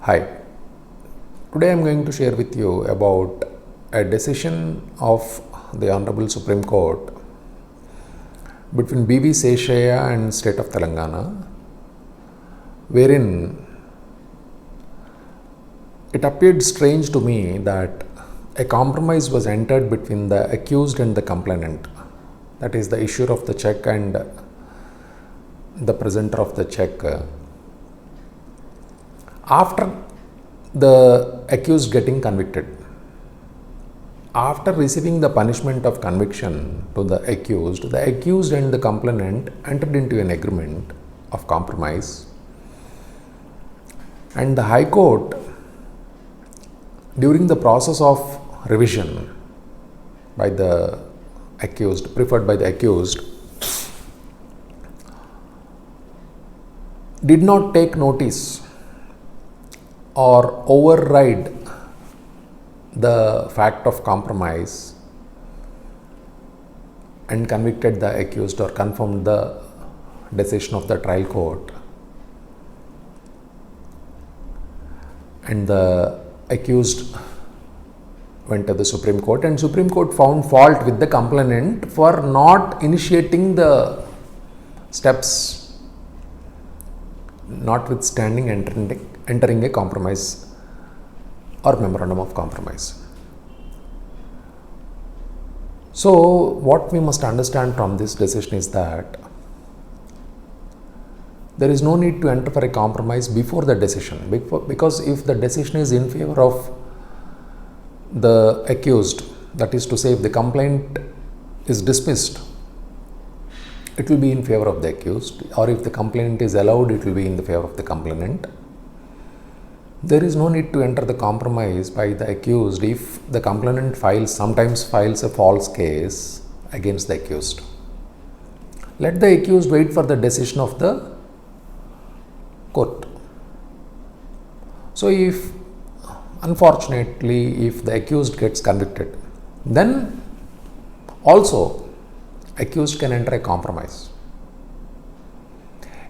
Hi, today I am going to share with you about a decision of the Honorable Supreme Court between B.V. Seshaya and State of Telangana, wherein it appeared strange to me that a compromise was entered between the accused and the complainant, that is the issuer of the cheque and the presenter of the cheque, after the accused getting convicted. After receiving the punishment of conviction to the accused and the complainant entered into an agreement of compromise, and the High Court, during the process of revision by the accused, preferred by the accused, did not take notice or override the fact of compromise and convicted the accused or confirmed the decision of the trial court, and the accused went to the Supreme Court, and Supreme Court found fault with the complainant for not initiating the steps notwithstanding entering a compromise or memorandum of compromise. So what we must understand from this decision is that there is no need to enter for a compromise before the decision, because if the decision is in favor of the accused, that is to say, if the complaint is dismissed, it will be in favor of the accused, or if the complaint is allowed, it will be in the favor of the complainant. There is no need to enter the compromise by the accused if the complainant sometimes files a false case against the accused. Let the accused wait for the decision of the court. So if unfortunately if the accused gets convicted, then also accused can enter a compromise.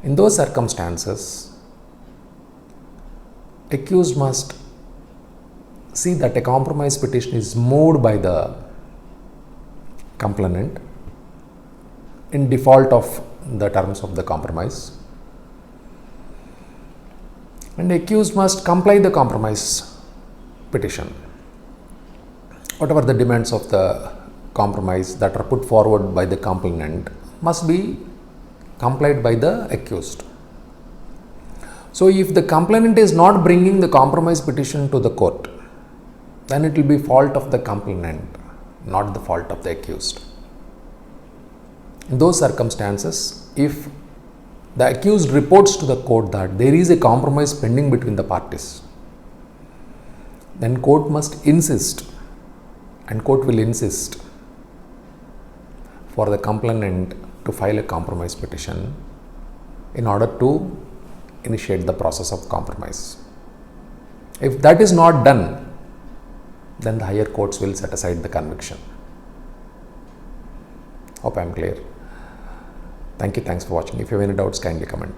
In those circumstances, accused must see that a compromise petition is moved by the complainant in default of the terms of the compromise, and the accused must comply the compromise petition. Whatever the demands of the compromise that are put forward by the complainant must be complied by the accused. So if the complainant is not bringing the compromise petition to the court, then it will be fault of the complainant, not the fault of the accused. In those circumstances, if the accused reports to the court that there is a compromise pending between the parties, then court must insist, and court will insist for the complainant to file a compromise petition in order to initiate the process of compromise. If that is not done, then the higher courts will set aside the conviction. Hope I am clear. Thank you. Thanks for watching. If you have any doubts, kindly comment.